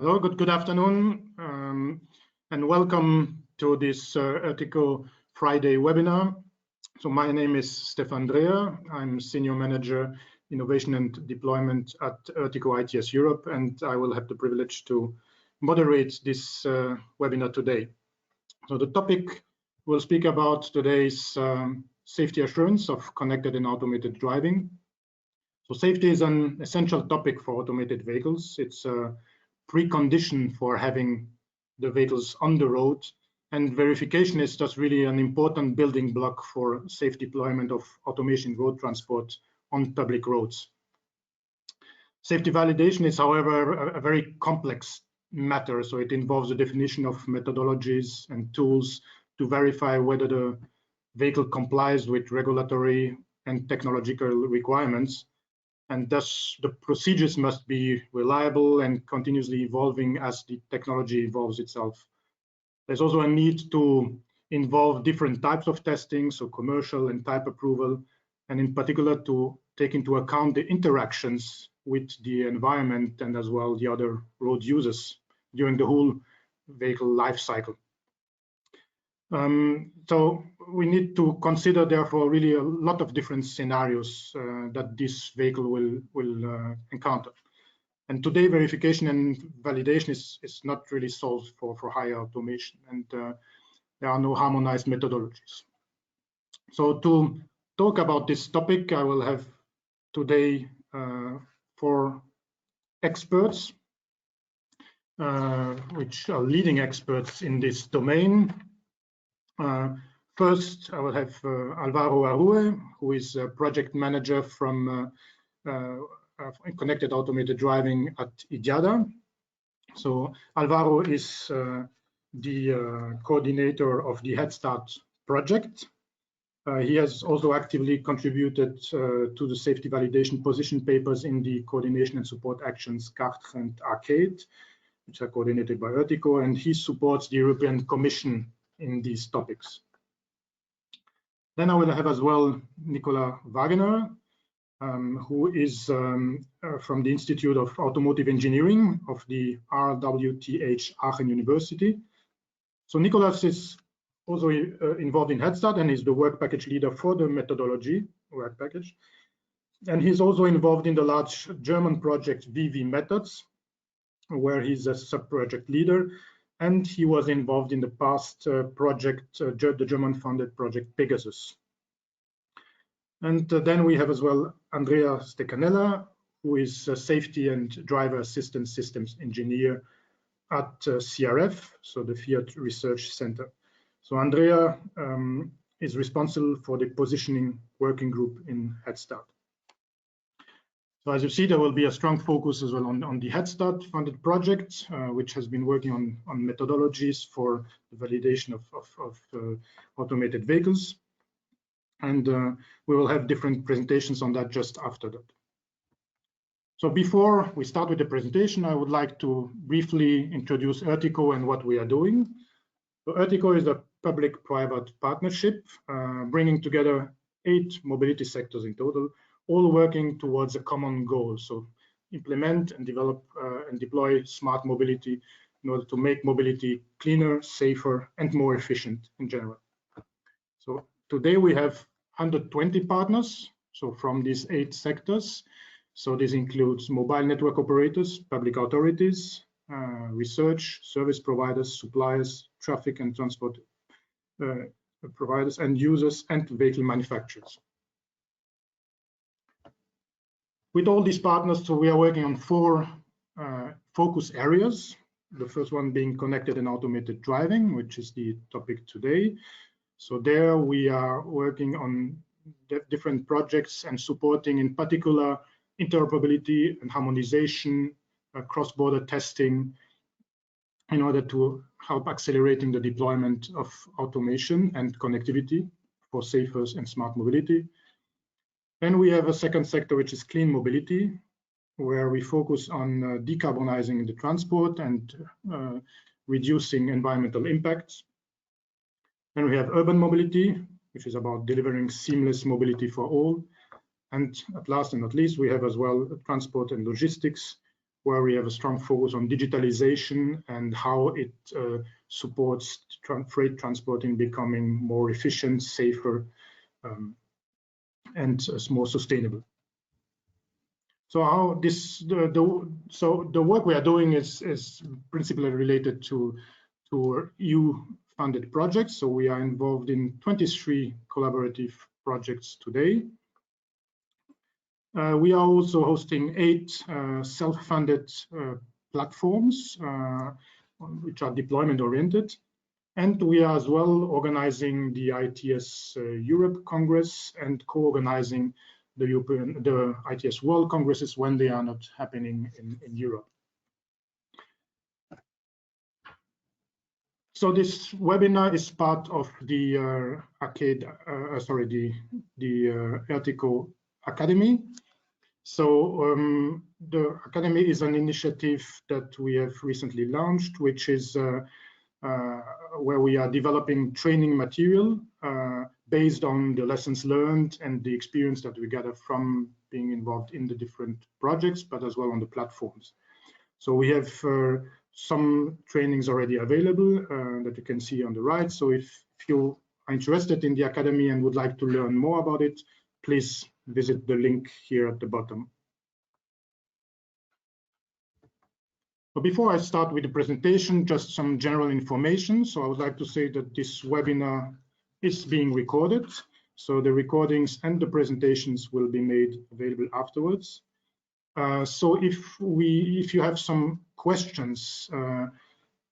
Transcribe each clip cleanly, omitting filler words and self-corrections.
Hello, good afternoon, and welcome to this ERTICO Friday webinar. So my name is Stefan Dreher. I'm Senior Manager, Innovation and Deployment at ERTICO ITS Europe, and I will have the privilege to moderate this webinar today. So the topic we'll speak about today is safety assurance of connected and automated driving. So safety is an essential topic for automated vehicles. It's a precondition for having the vehicles on the road, and verification is just really an important building block for safe deployment of automation road transport on public roads. Safety validation is, however, a very complex matter, so it involves the definition of methodologies and tools to verify whether the vehicle complies with regulatory and technological requirements. And thus, the procedures must be reliable and continuously evolving as the technology evolves itself. There's also a need to involve different types of testing, so commercial and type approval, and in particular to take into account the interactions with the environment and as well the other road users during the whole vehicle life cycle. So we need to consider, therefore, really a lot of different scenarios that this vehicle will encounter. And today, verification and validation is not really solved for higher automation, and there are no harmonized methodologies. So to talk about this topic, I will have today 4 experts, which are leading experts in this domain. First, I will have Alvaro Arue, who is a project manager from Connected Automated Driving at IDIADA. So Alvaro is the coordinator of the Head Start project. He has also actively contributed to the safety validation position papers in the coordination and support actions CARTRE and ARCADE, which are coordinated by ERTICO, and he supports the European Commission in these topics. Then I will have as well Nicolas Wagener, who is from the Institute of Automotive Engineering of the RWTH Aachen University. So Nicolas is also involved in Head Start and is the work package leader for the methodology work package. And he's also involved in the large German project VV Methods, where he's a sub-project leader. And he was involved in the past project, the German-funded project Pegasus. And then we have as well Andrea Stecanella, who is a safety and driver assistance systems engineer at CRF, so the Fiat Research Center. So Andrea is responsible for the positioning working group in Head Start. So as you see, there will be a strong focus as well on the Head Start funded project, which has been working on methodologies for the validation of automated vehicles. And we will have different presentations on that just after that. So before we start with the presentation, I would like to briefly introduce ERTICO and what we are doing. So ERTICO is a public-private partnership bringing together 8 mobility sectors in total, all working towards a common goal. So implement and develop and deploy smart mobility in order to make mobility cleaner, safer, and more efficient in general. So today we have 120 partners, so from these 8 sectors. So this includes mobile network operators, public authorities, research, service providers, suppliers, traffic and transport providers, and users, and vehicle manufacturers. With all these partners, so we are working on 4 focus areas. The first one being connected and automated driving, which is the topic today. So there we are working on different projects and supporting in particular interoperability and harmonization, cross-border testing, in order to help accelerating the deployment of automation and connectivity for safer and smart mobility. Then we have a second sector, which is clean mobility, where we focus on decarbonizing the transport and reducing environmental impacts. Then we have urban mobility, which is about delivering seamless mobility for all. And at last and not least, we have as well transport and logistics, where we have a strong focus on digitalization and how it supports freight transporting becoming more efficient, safer, and more sustainable. So how this the work we are doing is principally related to EU-funded projects. So we are involved in 23 collaborative projects today. We are also hosting 8 self-funded platforms, which are deployment-oriented. And we are as well organizing the ITS Europe Congress and co-organizing the ITS World Congresses when they are not happening in Europe. So this webinar is part of the ERTICO Academy. So the Academy is an initiative that we have recently launched, which is where we are developing training material based on the lessons learned and the experience that we gather from being involved in the different projects, but as well on the platforms. So we have some trainings already available that you can see on the right. So if you are interested in the Academy and would like to learn more about it, please visit the link here at the bottom. But before I start with the presentation, just some general information. So I would like to say that this webinar is being recorded. So the recordings and the presentations will be made available afterwards. So if you have some questions,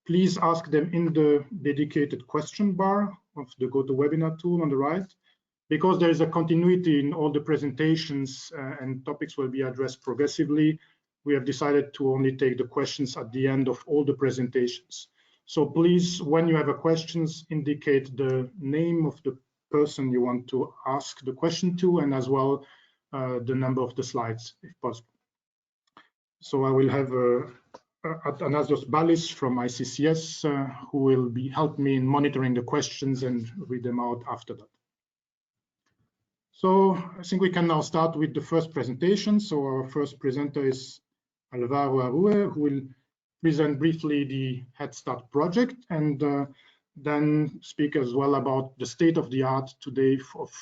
please ask them in the dedicated question bar of the GoToWebinar tool on the right, because there is a continuity in all the presentations and topics will be addressed progressively. We have decided to only take the questions at the end of all the presentations. So please, when you have a questions, indicate the name of the person you want to ask the question to, and as well the number of the slides, if possible. So I will have Athanasios Ballis from ICCS, who will help me in monitoring the questions and read them out after that. So I think we can now start with the first presentation. So our first presenter is Alvaro Arue, who will present briefly the Head Start project and then speak as well about the state of the art today of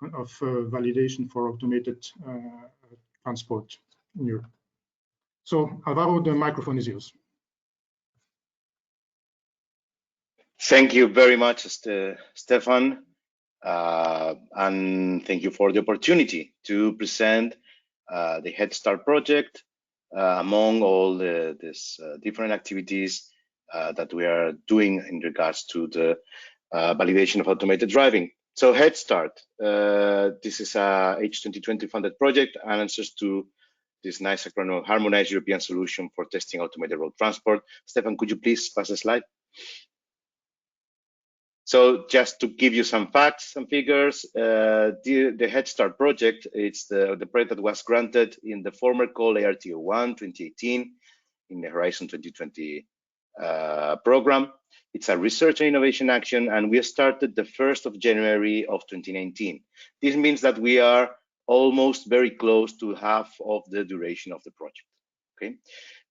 validation for automated transport in Europe. So Alvaro, the microphone is yours. Thank you very much, Stefan, and thank you for the opportunity to present the Head Start project among all these different activities that we are doing in regards to the validation of automated driving. So Head Start, this is a H2020 funded project and answers to this nice acronym, Harmonized European Solution for Testing Automated Road Transport. Stefan, could you please pass the slide? So just to give you some facts and figures, the Head Start project, it's the project that was granted in the former call ERTICO 1 2018 in the Horizon 2020 program. It's a research and innovation action, and we started the 1st of January of 2019. This means that we are almost very close to half of the duration of the project. Okay,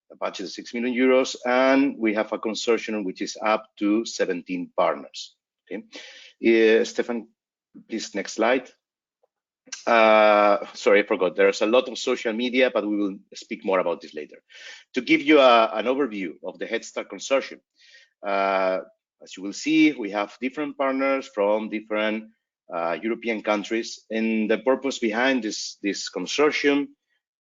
the budget is 6 million euros, and we have a consortium which is up to 17 partners. Okay, Stefan, please next slide. Sorry, I forgot. There's a lot of social media, but we will speak more about this later. To give you an overview of the Head Start consortium, as you will see, we have different partners from different European countries, and the purpose behind this consortium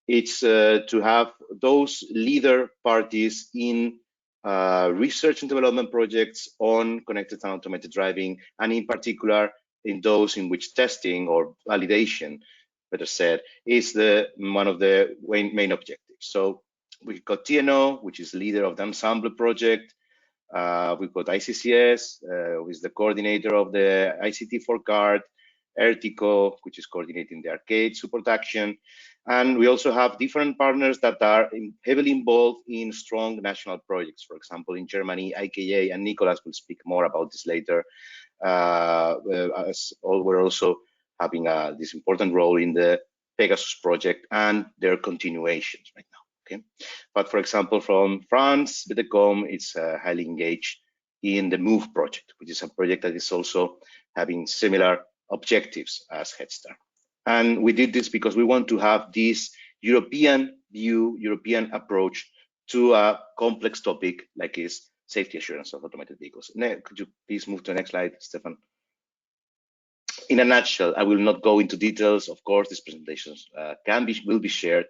is to have those leader parties in research and development projects on connected and automated driving, and in particular in those in which testing or validation, better said, is one of the main objectives. So we've got TNO, which is leader of the Ensemble project. We've got ICCS, who is the coordinator of the ICT for CART, ERTICO, which is coordinating the arcade support action. And we also have different partners that are heavily involved in strong national projects. For example, in Germany, IKA, and Nicolas will speak more about this later. As we're also having this important role in the Pegasus project and their continuations right now. Okay, but for example, from France, Betecom is highly engaged in the MOVE project, which is a project that is also having similar objectives as Head Start. And we did this because we want to have this European view, European approach to a complex topic like is safety assurance of automated vehicles. Could you please move to the next slide, Stefan? In a nutshell, I will not go into details. Of course, these presentations will be shared,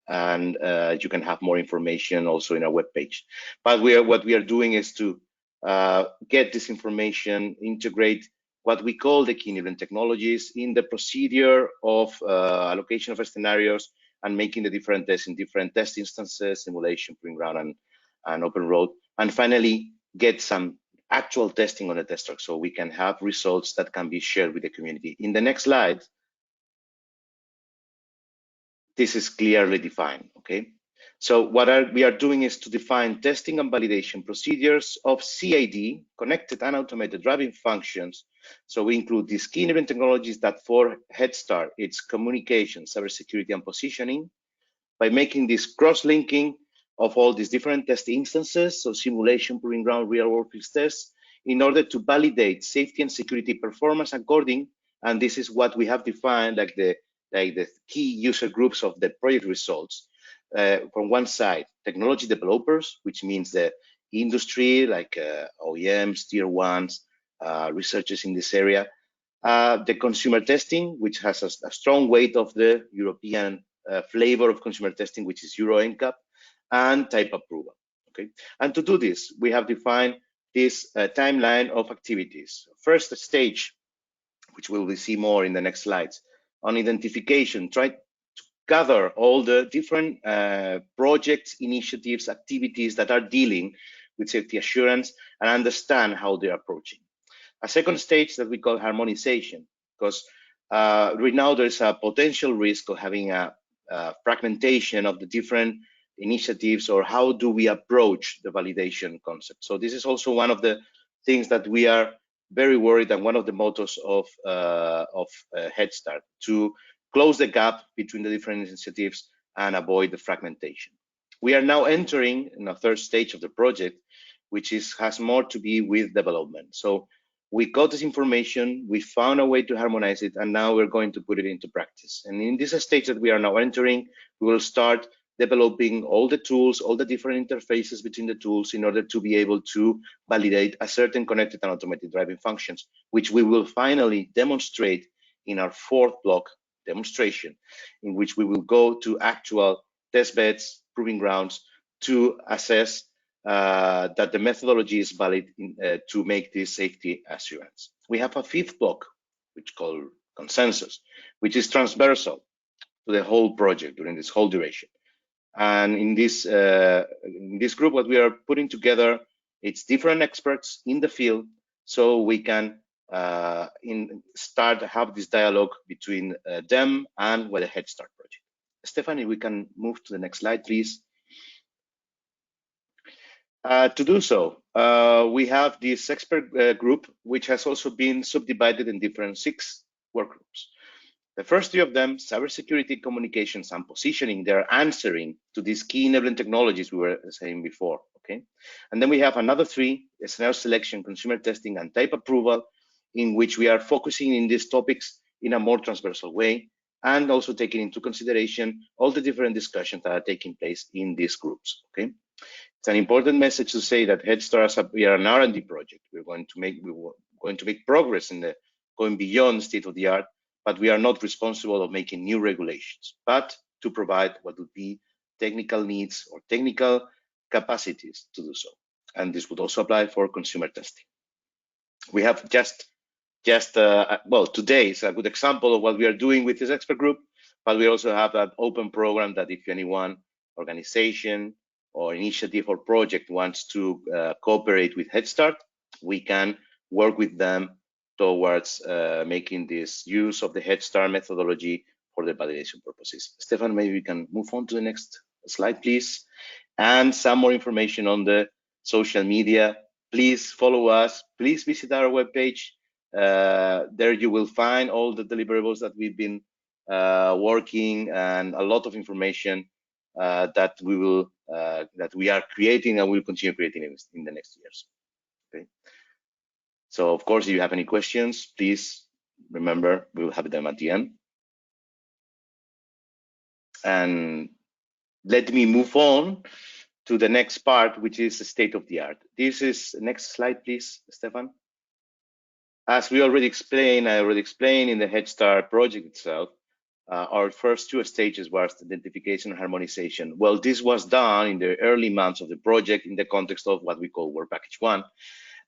and you can have more information also in our webpage. But what we are doing is to get this information, integrate what we call the key enabling technologies in the procedure of allocation of scenarios and making the different tests in different test instances, simulation, proving ground, and open road, and finally get some actual testing on the test track so we can have results that can be shared with the community. In the next slide, this is clearly defined, okay? So what we are doing is to define testing and validation procedures of CAD, connected and automated driving functions. So we include these key enabling technologies that for Head Start, it's communication, cybersecurity, and positioning, by making this cross-linking of all these different test instances, so simulation, proving ground, real-world tests, in order to validate safety and security performance according, and this is what we have defined like the key user groups of the project results. From one side, technology developers, which means the industry like OEMs, tier ones, researchers in this area. The consumer testing, which has a strong weight of the European flavor of consumer testing, which is Euro NCAP, and type approval. Okay, and to do this, we have defined this timeline of activities. First stage, which we will see more in the next slides, on identification, try to gather all the different projects, initiatives, activities that are dealing with safety assurance and understand how they're approaching. A second stage that we call harmonization, because right now there's a potential risk of having a fragmentation of the different initiatives, or how do we approach the validation concept. So this is also one of the things that we are very worried, and one of the mottos of Head Start, to close the gap between the different initiatives and avoid the fragmentation. We are now entering in a third stage of the project, which has more to be with development. So we got this information, we found a way to harmonize it, and now we're going to put it into practice. And in this stage that we are now entering, we will start developing all the tools, all the different interfaces between the tools in order to be able to validate a certain connected and automated driving functions, which we will finally demonstrate in our fourth block demonstration, in which we will go to actual test beds, proving grounds, to assess that the methodology is valid to make this safety assurance. We have a fifth block, which is called consensus, which is transversal to the whole project during this whole duration. And in this group, what we are putting together, it's different experts in the field, so we can start to have this dialogue between them and with the Head Start project. Stephanie, we can move to the next slide, please. To do so, we have this expert group, which has also been subdivided in different 6 work groups. The first 3 of them, cybersecurity, communications, and positioning, they're answering to these key enabling technologies we were saying before, okay? And then we have another 3, scenario selection, consumer testing, and type approval, in which we are focusing in these topics in a more transversal way, and also taking into consideration all the different discussions that are taking place in these groups, okay? It's an important message to say that Head Start, we are an R&D project. We're going to make progress in the going beyond state of the art, but we are not responsible of making new regulations, but to provide what would be technical needs or technical capacities to do so. And this would also apply for consumer testing. We have well, today is a good example of what we are doing with this expert group, but we also have an open program that if anyone, organization or initiative or project wants to cooperate with Head Start, we can work with them towards making this use of the Head Start methodology for the validation purposes. Stefan, maybe we can move on to the next slide, please. And some more information on the social media. Please follow us. Please visit our webpage. There you will find all the deliverables that we've been working, and a lot of information that we are creating and will continue creating in the next years. Okay. So of course, if you have any questions, please remember we will have them at the end. And let me move on to the next part, which is the state of the art. This is next slide, please, Stefan. As we already explained, I already explained in the Head Start project itself, our first two stages was identification and harmonization. Well, this was done in the early months of the project in the context of what we call Work Package 1.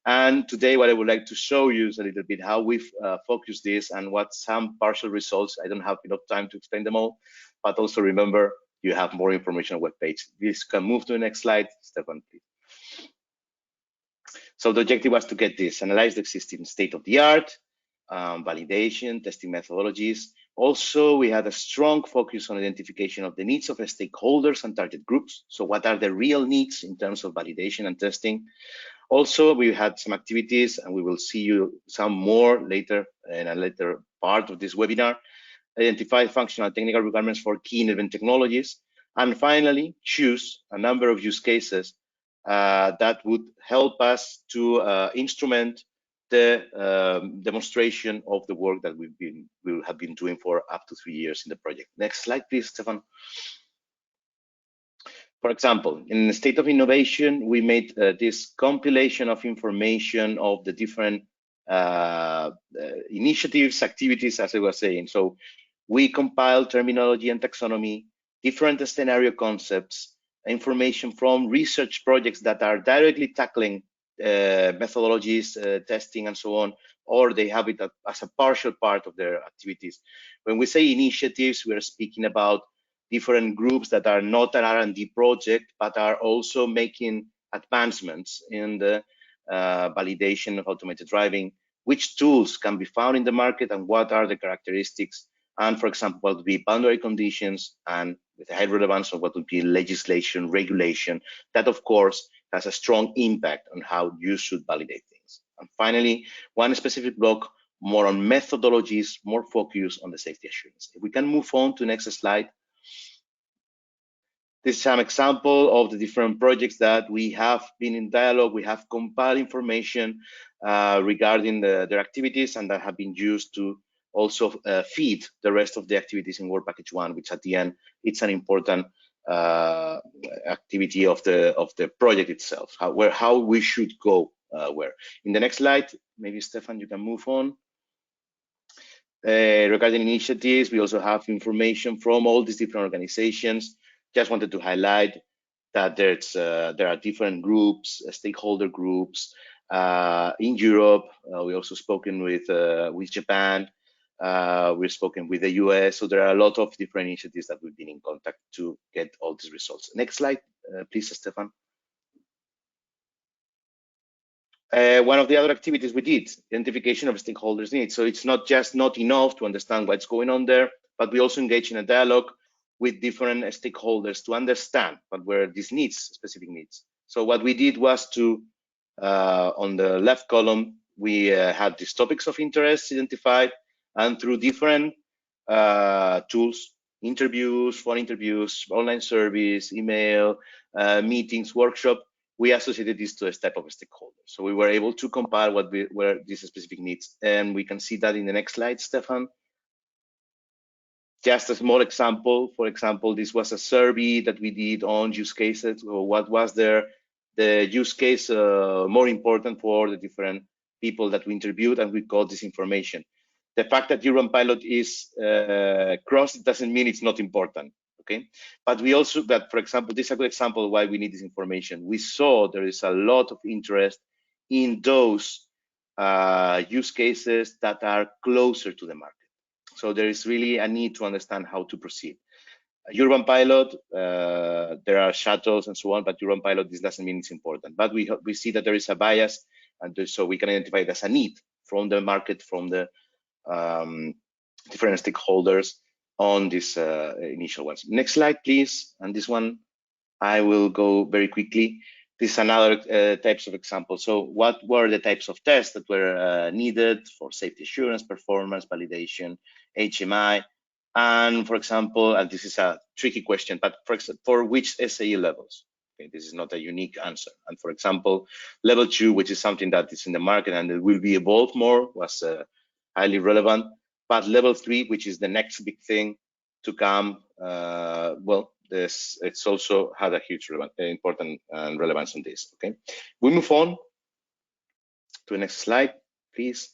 And today, what I would like to show you is a little bit how we've focused this and what some partial results. I don't have enough time to explain them all, but also remember, you have more information on the webpage. This can move to the next slide, Stefan, please. So the objective was to get this, analyze the existing state of the art, validation, testing methodologies. Also, we had a strong focus on identification of the needs of stakeholders and target groups. So what are the real needs in terms of validation and testing? Also, we had some activities, and we will see you some more later in a later part of this webinar. Identify functional technical requirements for key event technologies. And finally, choose a number of use cases that would help us to instrument the demonstration of the work that we have been doing for up to 3 years in the project. Next slide, please, Stefan. For example, in the state of innovation, we made this compilation of information of the different initiatives, activities, as I was saying. So we compiled terminology and taxonomy, different scenario concepts, information from research projects that are directly tackling methodologies, testing, and so on, or they have it as a partial part of their activities. When we say initiatives, we are speaking about different groups that are not an R&D project, but are also making advancements in the validation of automated driving, which tools can be found in the market and what are the characteristics, and for example, what would be boundary conditions, and with a high relevance of what would be legislation, regulation, that of course has a strong impact on how you should validate things. And finally, one specific block more on methodologies, more focus on the safety assurance. If we can move on to the next slide. This is an example of the different projects that we have been in dialogue. We have compiled information regarding their activities, and that have been used to also feed the rest of the activities in Work Package 1, which at the end, it's an important activity of the project itself, how we should go where. In the next slide, maybe Stefan, you can move on. Regarding initiatives, we also have information from all these different organizations. Just wanted to highlight that there are different groups, stakeholder groups in Europe. We also spoken with Japan. We've spoken with the US. So there are a lot of different initiatives that we've been in contact to get all these results. Next slide, please, Stefan. One of the other activities we did, identification of stakeholders' needs. So it's not just not enough to understand what's going on there, but we also engage in a dialogue with different stakeholders to understand what were these needs, specific needs. So what we did was to, on the left column, we had these topics of interest identified, and through different tools, interviews, phone interviews, online service, email, meetings, workshop, we associated this to a type of stakeholder. So we were able to compile what were these specific needs. And we can see that in the next slide, Stefan. Just a small example, for example, this was a survey that we did on use cases, or what was the use case more important for the different people that we interviewed, and we got this information. The fact that Urban Pilot is crossed doesn't mean it's not important, okay? But we also, that for example, this is a good example of why we need this information. We saw there is a lot of interest in those use cases that are closer to the market. So there is really a need to understand how to proceed. Urban Pilot, there are shuttles and so on, but Urban Pilot, this doesn't mean it's important. But we see that there is a bias, and so we can identify it as a need from the market, from the different stakeholders on these initial ones. Next slide, please. And this one, I will go very quickly. This is another types of examples. So what were the types of tests that were needed for safety assurance, performance, validation, HMI? And for example, and this is a tricky question, but for which SAE levels? Okay, this is not a unique answer. And for example, level 2, which is something that is in the market and it will be evolved more, was highly relevant. But level 3, which is the next big thing to come, well, it's also had a huge important relevance on this. Okay, we move on to the next slide, please.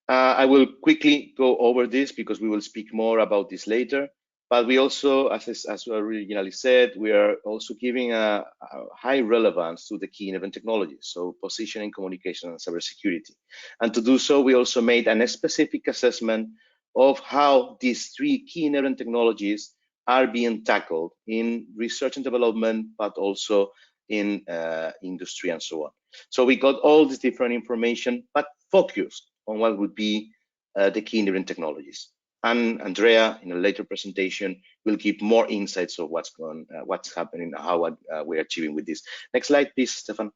I will quickly go over this because we will speak more about this later. But we also, as we originally said, we are also giving a high relevance to the key inherent technologies, so positioning, communication, and cybersecurity. And to do so, we also made a specific assessment of how these 3 key inherent technologies are being tackled in research and development, but also in industry and so on. So we got all this different information, but focused on what would be the key inherent technologies. And Andrea, in a later presentation, will give more insights of what's happening, how we're achieving with this. Next slide, please, Stefan.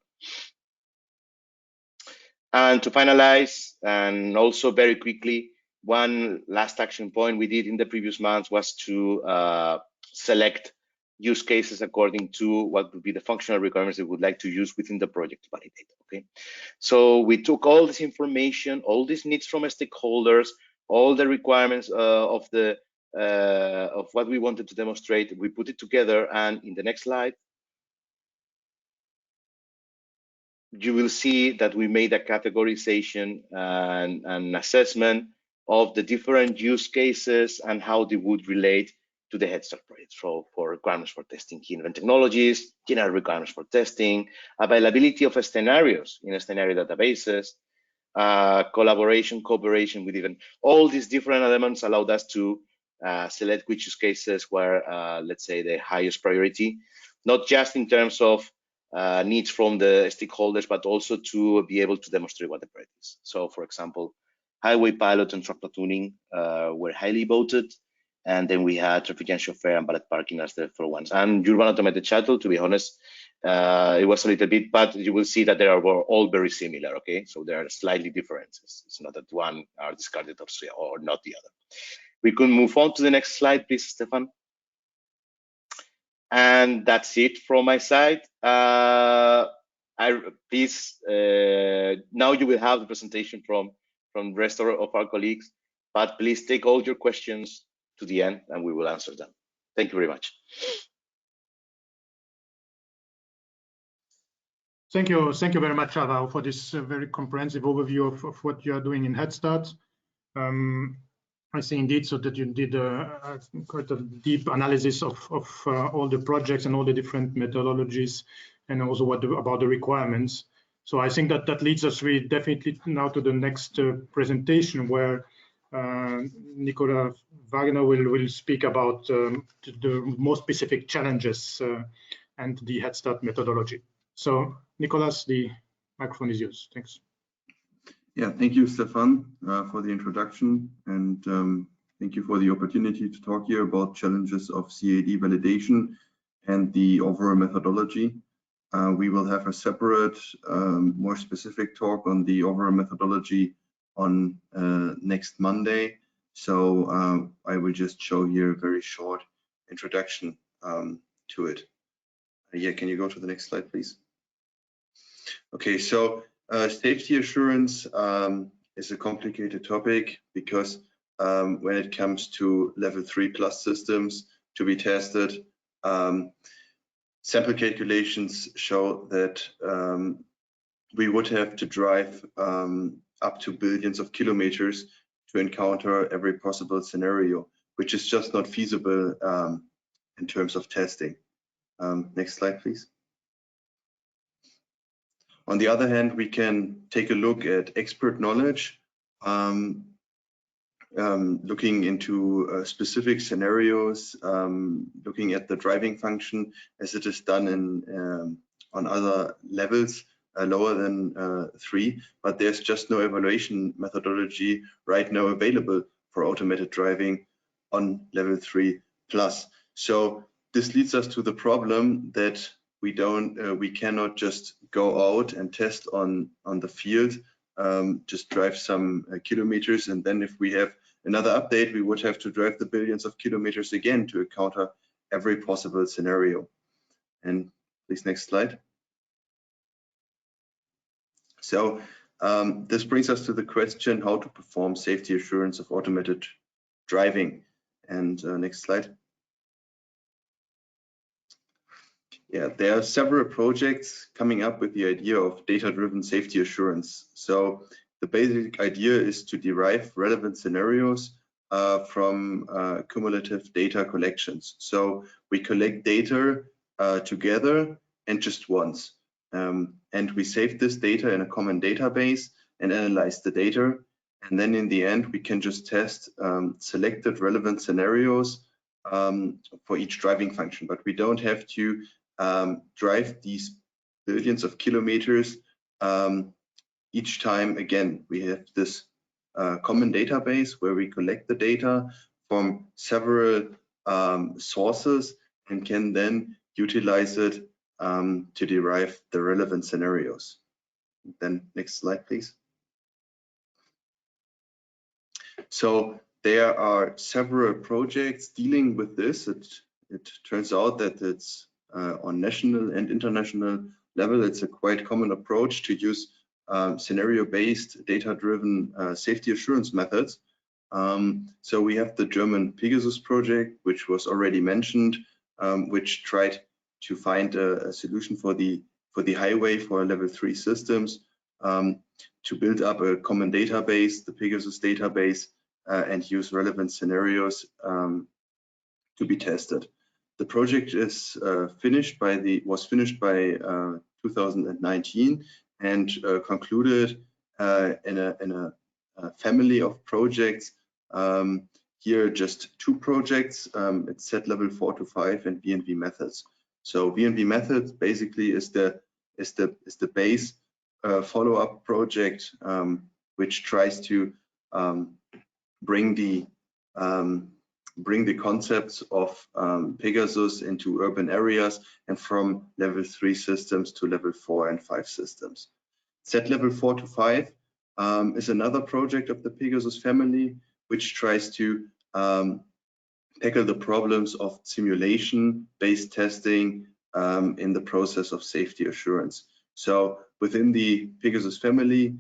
And to finalize, and also very quickly, one last action point we did in the previous months was to select use cases according to what would be the functional requirements we would like to use within the project to validate. Okay, so we took all this information, all these needs from stakeholders, all the requirements of what we wanted to demonstrate. We put it together, and in the next slide, you will see that we made a categorization and an assessment of the different use cases and how they would relate to the Head Start project. So for requirements for testing key inherent technologies, general requirements for testing, availability of scenarios in scenario databases, collaboration, cooperation with even all these different elements allowed us to select which use cases were, let's say, the highest priority, not just in terms of needs from the stakeholders, but also to be able to demonstrate what the project is. So, for example, highway pilot and truck platooning were highly voted, and then we had traffic jam chauffeur and valet parking as the four ones. And urban automated shuttle, to be honest, it was a little bit, but you will see that they are all very similar. Okay, so there are slightly differences. It's not that one are discarded or not the other. We can move on to the next slide, please, Stefan. And that's it from my side. Please, now you will have the presentation from the rest of our colleagues, but please take all your questions to the end and we will answer them. Thank you very much. Thank you very much, Alvaro, for this very comprehensive overview of what you are doing in Head Start. I see indeed so that you did quite a deep analysis of all the projects and all the different methodologies, and also about the requirements. So I think that leads us really definitely now to the next presentation, where Nicolas Wagner will speak about the more specific challenges and the Head Start methodology. So Nicolas, the microphone is yours. Thanks. Yeah, thank you, Stefan, for the introduction, and thank you for the opportunity to talk here about challenges of CAD validation and the overall methodology. We will have a separate, more specific talk on the overall methodology on next Monday. So I will just show here a very short introduction to it. Yeah, can you go to the next slide, please? Okay, so safety assurance is a complicated topic because when it comes to level 3+ systems to be tested, sample calculations show that we would have to drive up to billions of kilometers to encounter every possible scenario, which is just not feasible in terms of testing. Next slide, please. On the other hand, we can take a look at expert knowledge, looking into specific scenarios, looking at the driving function as it is done in on other levels lower than 3, but there's just no evaluation methodology right now available for automated driving on level 3+. So this leads us to the problem that we cannot just go out and test on the field, just drive some kilometers, and then if we have another update, we would have to drive the billions of kilometers again to encounter every possible scenario. And please, next slide. So this brings us to the question how to perform safety assurance of automated driving. And next slide. Yeah, there are several projects coming up with the idea of data-driven safety assurance. So the basic idea is to derive relevant scenarios from cumulative data collections. So we collect data together and just once. And we save this data in a common database and analyze the data. And then in the end, we can just test selected relevant scenarios for each driving function. But we don't have to drive these billions of kilometers each time again. We have this common database where we collect the data from several sources and can then utilize it to derive the relevant scenarios. Then next slide, please. So there are several projects dealing with this. It turns out that it's on national and international level, it's a quite common approach to use scenario-based, data-driven safety assurance methods. So we have the German Pegasus project, which was already mentioned, which tried to find a solution for the highway for level 3 systems, to build up a common database, the Pegasus database, and use relevant scenarios to be tested. The project is was finished by 2019 and concluded in a family of projects. Here, just 2 projects. It's set level 4 to 5 and VNV methods. So VNV methods basically is the base follow-up project, which tries to bring the concepts of Pegasus into urban areas and from level 3 systems to level 4 and 5 systems. Set level 4 to 5 is another project of the Pegasus family, which tries to tackle the problems of simulation-based testing in the process of safety assurance. So within the Pegasus family,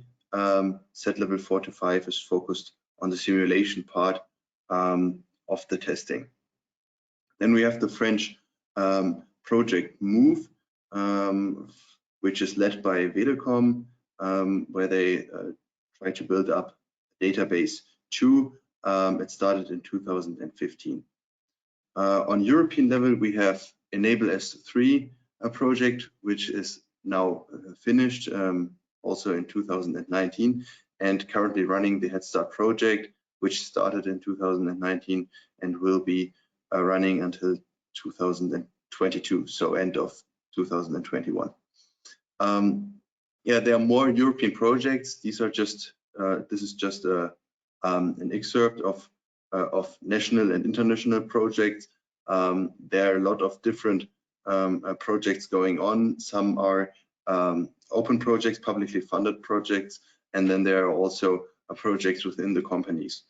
set level 4 to 5 is focused on the simulation part of the testing. Then we have the French project MOVE, which is led by Vedecom, where they try to build up a database too. It started in 2015. On European level, we have Enable S3, a project which is now finished, also in 2019, and currently running the Head Start project, which started in 2019 and will be running until 2022, so end of 2021. Yeah, there are more European projects. These are just this is just an excerpt of national and international projects. There are a lot of different projects going on. Some are open projects, publicly funded projects, and then there are also projects within the companies.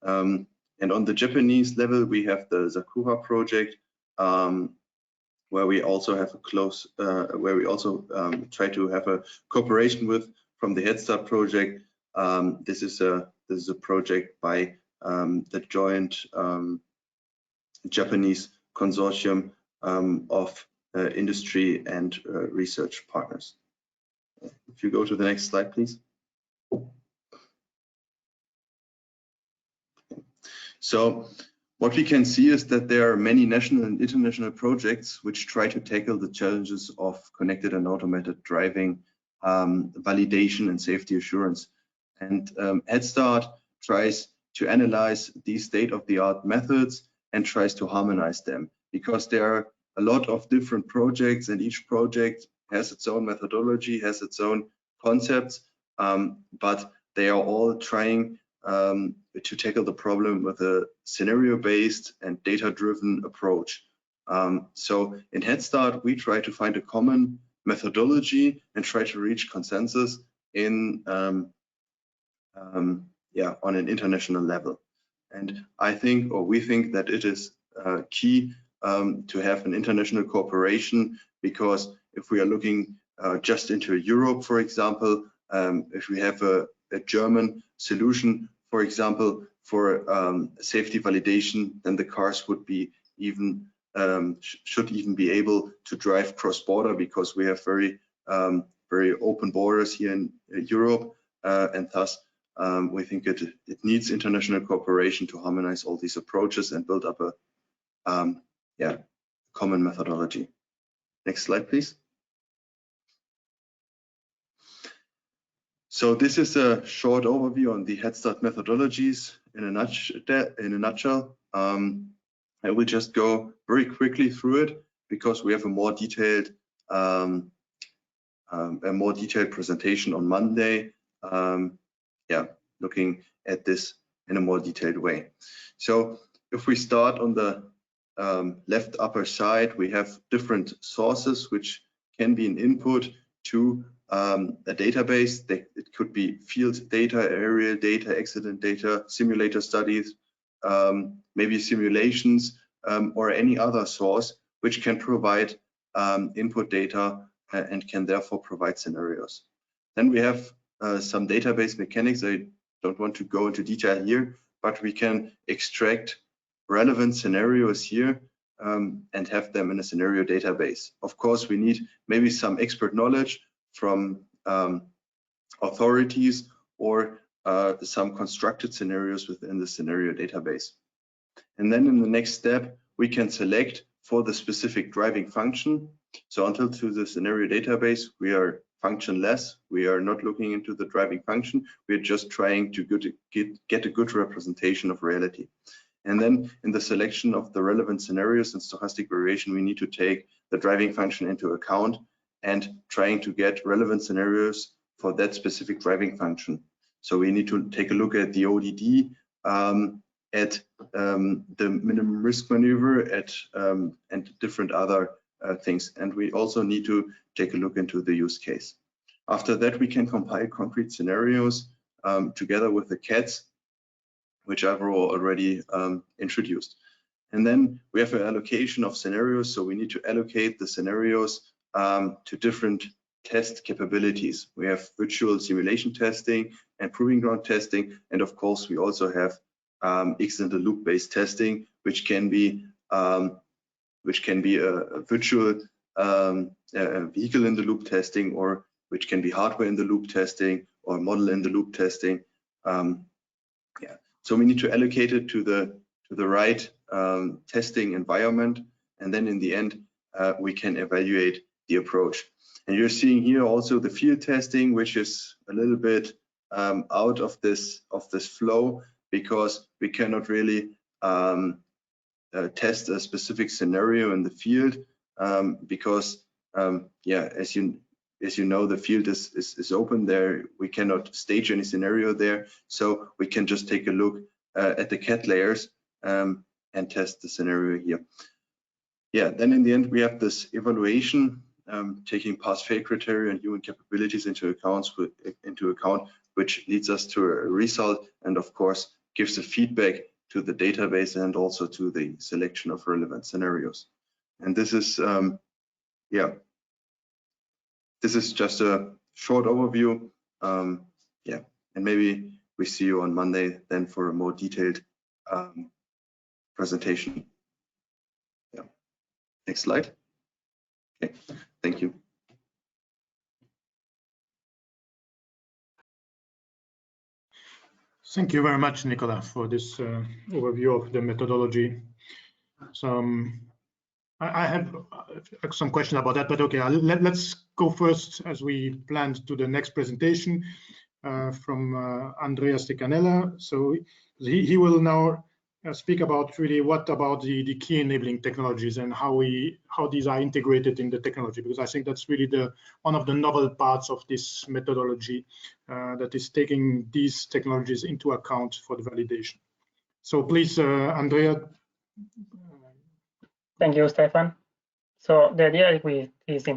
And on the Japanese level, we have the Sakura project, where we also have a close, where we also try to have a cooperation with from the Head Start project. This is a project by the joint Japanese consortium of industry and research partners. If you go to the next slide, please. So what we can see is that there are many national and international projects which try to tackle the challenges of connected and automated driving, validation and safety assurance. And Head Start tries to analyze these state-of-the-art methods and tries to harmonize them, because there are a lot of different projects and each project has its own methodology, has its own concepts, but they are all trying to tackle the problem with a scenario-based and data-driven approach. So in Head Start, we try to find a common methodology and try to reach consensus in on an international level. And I think, or we think, that it is key to have an international cooperation, because if we are looking just into Europe, for example, if we have a German solution, for example, for safety validation, then the cars would be even should even be able to drive cross-border, because we have very open borders here in Europe, and thus we think it needs international cooperation to harmonize all these approaches and build up a common methodology. Next slide, please. So this is a short overview on the Head Start methodologies in a nutshell. I will just go very quickly through it, because we have a more detailed presentation on Monday. Looking at this in a more detailed way. So if we start on the left upper side, we have different sources which can be an input to a database. It could be field data, aerial data, accident data, simulator studies, maybe simulations, or any other source which can provide input data and can therefore provide scenarios. Then we have some database mechanics. I don't want to go into detail here, but we can extract relevant scenarios here and have them in a scenario database. Of course, we need maybe some expert knowledge from authorities or some constructed scenarios within the scenario database. And then in the next step, we can select for the specific driving function. So until to the scenario database, we are functionless. We are not looking into the driving function. We're just trying to get a good representation of reality. And then in the selection of the relevant scenarios and stochastic variation, we need to take the driving function into account and trying to get relevant scenarios for that specific driving function. So we need to take a look at the ODD, at the minimum risk maneuver, and different other things. And we also need to take a look into the use case. After that, we can compile concrete scenarios together with the CADs, which I've already introduced. And then we have an allocation of scenarios. So we need to allocate the scenarios to different test capabilities. We have virtual simulation testing and proving ground testing. And of course, we also have X-in-the-loop based testing, which can be a virtual vehicle in the loop testing, or which can be hardware in the loop testing or model in the loop testing. So we need to allocate it to the right testing environment, and then in the end we can evaluate the approach. And you're seeing here also the field testing, which is a little bit out of this flow, because we cannot really test a specific scenario in the field, because as you know, the field is open there. We cannot stage any scenario there, so we can just take a look at the CAD layers and test the scenario here. Then in the end, we have this evaluation, taking pass-fail criteria and human capabilities into account, which leads us to a result, and of course gives the feedback to the database and also to the selection of relevant scenarios. And this is this is just a short overview. And maybe we see you on Monday then for a more detailed presentation. Next slide. Okay, thank you. Thank you very much, Nicola, for this overview of the methodology. So I have some question about that, but okay, let's go first, as we planned, to the next presentation from Andrea Stecanella. So he will now speak about really what about the key enabling technologies and how these are integrated in the technology, because I think that's really one of the novel parts of this methodology that is taking these technologies into account for the validation. So please, Andrea. Thank you, Stefan. So the idea with this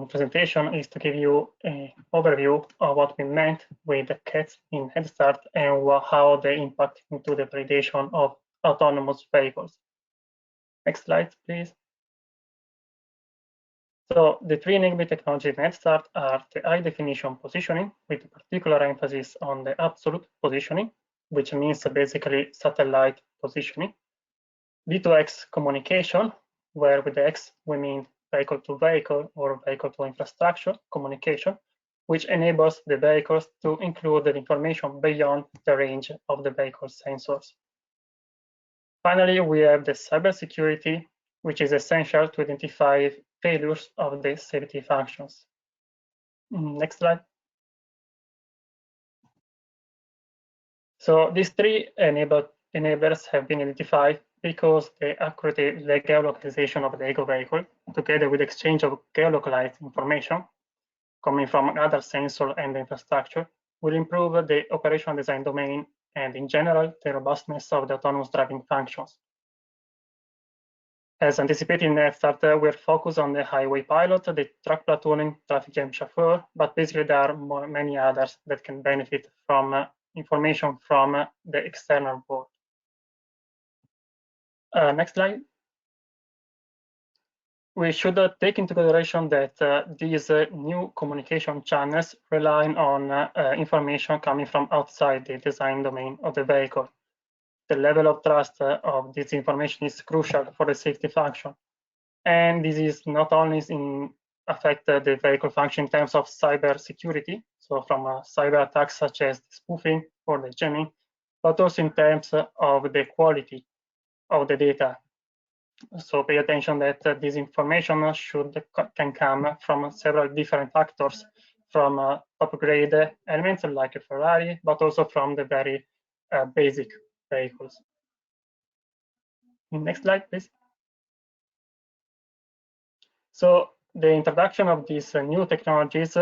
presentation is to give you an overview of what we meant with the cats in Head Start and how they impact into the validation of autonomous vehicles. Next slide, please. So the three enabling technologies in Head Start are the high definition positioning, with particular emphasis on the absolute positioning, which means basically satellite positioning. V2X communication, where with the X we mean vehicle to vehicle or vehicle to infrastructure communication, which enables the vehicles to include the information beyond the range of the vehicle sensors. Finally, we have the cybersecurity, which is essential to identify failures of the safety functions. Next slide. So these three enablers have been identified because the accurate geolocalization of the vehicle, together with exchange of geolocalized information coming from other sensor and infrastructure, will improve the operational design domain and, in general, the robustness of the autonomous driving functions. As anticipated in Head Start, we're focused on the highway pilot, the truck platooning, traffic jam chauffeur, but basically there are many others that can benefit from information from the external world. Next slide. We should take into consideration that these new communication channels rely on information coming from outside the design domain of the vehicle. The level of trust of this information is crucial for the safety function. And this is not only affect the vehicle function in terms of cyber security, so from cyber attacks such as spoofing or the jamming, but also in terms of the quality of the data. So pay attention that this information can come from several different actors, from upgrade elements like a Ferrari, but also from the very basic vehicles. Next slide, please. So the introduction of these new technologies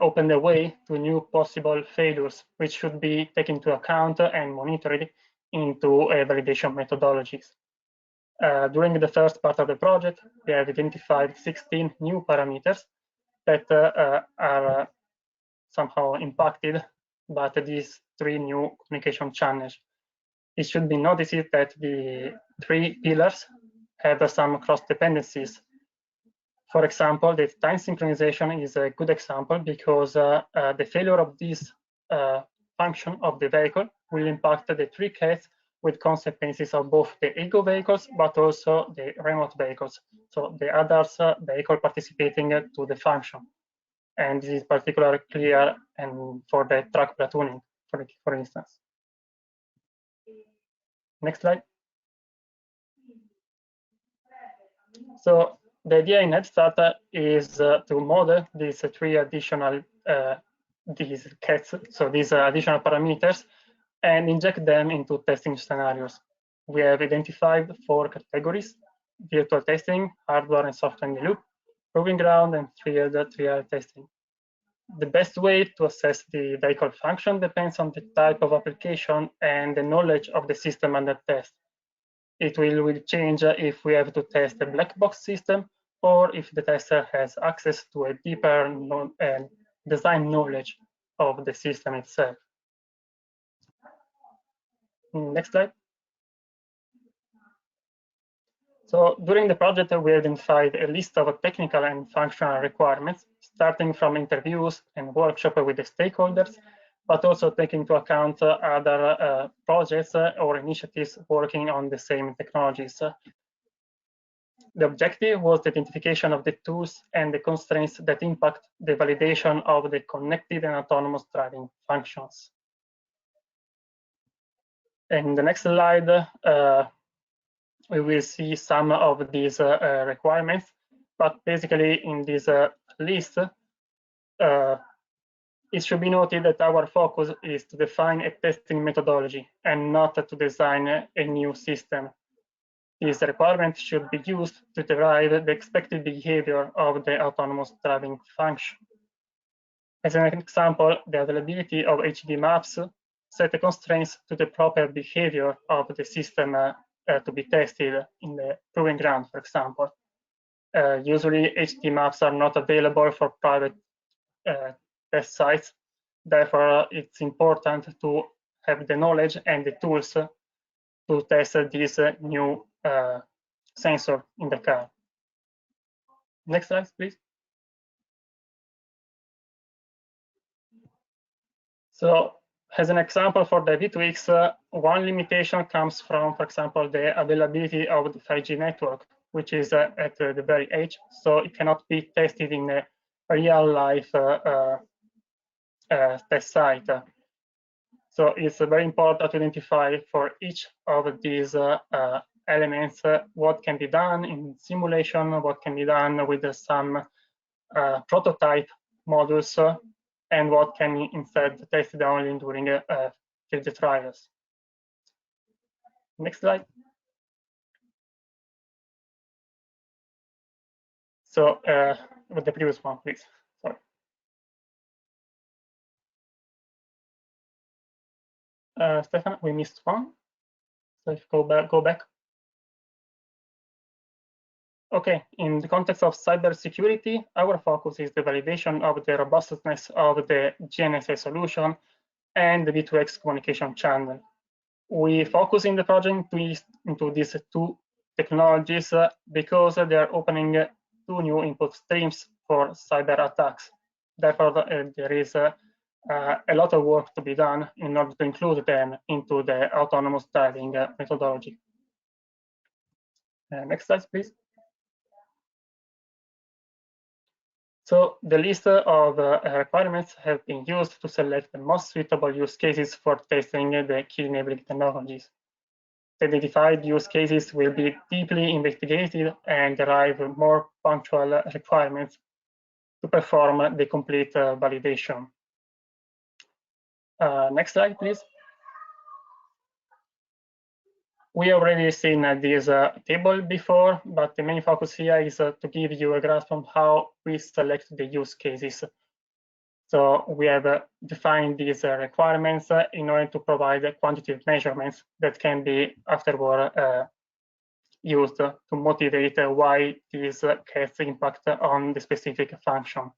opened the way to new possible failures, which should be taken into account and monitored into validation methodologies. During the first part of the project, we have identified 16 new parameters that are somehow impacted by these three new communication channels. It should be noticed that the three pillars have some cross dependencies. For example, the time synchronization is a good example because the failure of this function of the vehicle will impact the three cats with consequences of both the ego vehicles, but also the remote vehicles, so the others vehicle participating to the function. And this is particularly clear and for the truck platooning, for instance. Next slide. So the idea in Head Start is to model these three additional these cats, so these additional parameters, and inject them into testing scenarios. We have identified 4 categories: virtual testing, hardware and software in the loop, proving ground, and trial testing. The best way to assess the vehicle function depends on the type of application and the knowledge of the system under test. It will change if we have to test a black box system or if the tester has access to a deeper design knowledge of the system itself. Next slide. So during the project, we identified a list of technical and functional requirements, starting from interviews and workshops with the stakeholders, but also taking into account other projects or initiatives working on the same technologies. The objective was the identification of the tools and the constraints that impact the validation of the connected and autonomous driving functions. In the next slide, we will see some of these requirements, but basically in this list, it should be noted that our focus is to define a testing methodology and not to design a new system. These requirements should be used to derive the expected behavior of the autonomous driving function. As an example, the availability of HD maps set the constraints to the proper behavior of the system to be tested in the proving ground, for example. Usually HT maps are not available for private test sites. Therefore, it's important to have the knowledge and the tools to test this new sensor in the car. Next slide, please. So as an example for the V2X, one limitation comes from, for example, the availability of the 5G network, which is at the very edge. So it cannot be tested in a real life test site. So it's very important to identify for each of these elements what can be done in simulation, what can be done with some prototype models, and what can instead tested only during field trials. Next slide. So with the previous one, please. Sorry. Stefan, we missed one. So if go back. Okay, in the context of cybersecurity, our focus is the validation of the robustness of the GNSS solution and the V2X communication channel. We focus in the project into these two technologies because they are opening two new input streams for cyber attacks. Therefore, there is a lot of work to be done in order to include them into the autonomous driving methodology. Next slide, please. So the list of requirements have been used to select the most suitable use cases for testing the key enabling technologies. The identified use cases will be deeply investigated and derive more punctual requirements to perform the complete validation. Next slide, please. We already seen this table before, but the main focus here is to give you a grasp on how we select the use cases. So we have defined these requirements in order to provide quantitative measurements that can be afterward used to motivate why this has impact on the specific function.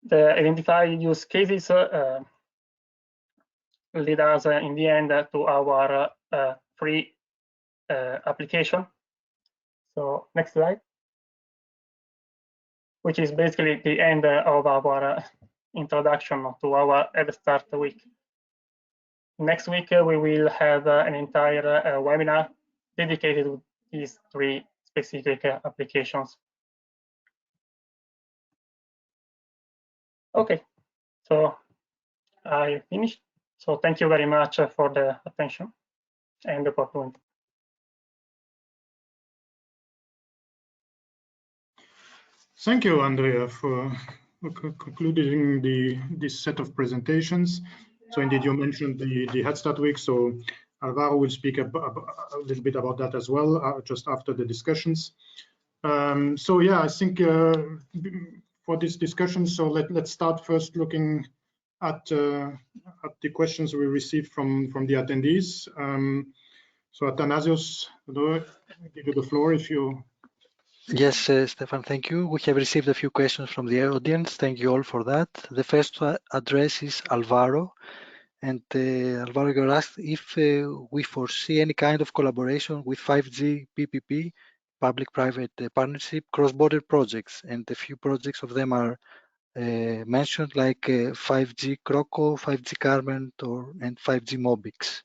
The identified use cases lead us in the end to our free application. So next slide, which is basically the end of our introduction to our Head Start week. Next week, we will have an entire webinar dedicated to these three specific applications. Okay, so I finished. So thank you very much for the attention and the opportunity. Thank you, Andrea, for concluding this set of presentations. So indeed, you mentioned the Head Start Week. So Alvaro will speak a little bit about that as well, just after the discussions. So yeah, I think for this discussion, so let's start first looking at the questions we received from the attendees. So Athanasios, I give you the floor if you. Yes, Stefan, thank you. We have received a few questions from the audience. Thank you all for that. The first address is Alvaro. And Alvaro, you asked if we foresee any kind of collaboration with 5G PPP, public-private partnership, cross-border projects. And a few projects of them are mentioned, like 5G Croco, 5G Carmen, and 5G Mobix.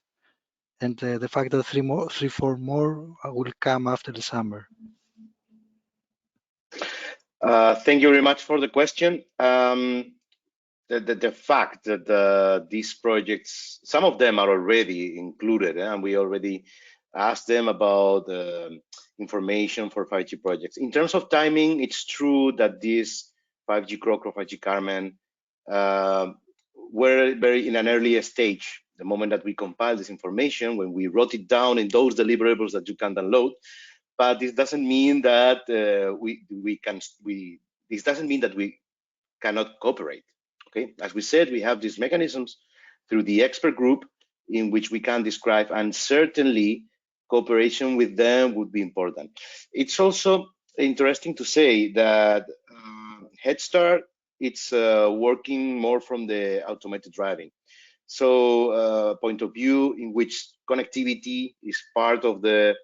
And the fact that 3-4 more will come after the summer. Thank you very much for the question. The fact that these projects, some of them are already included, and we already asked them about information for 5G projects. In terms of timing, it's true that these 5G Croco, 5G Carmen were very in an earlier stage. The moment that we compiled this information, when we wrote it down in those deliverables that you can download, but this doesn't mean that this doesn't mean that we cannot cooperate. Okay, as we said, we have these mechanisms through the expert group in which we can describe, and certainly cooperation with them would be important. It's also interesting to say that Head Start, it's working more from the automated driving. So point of view in which connectivity is part of the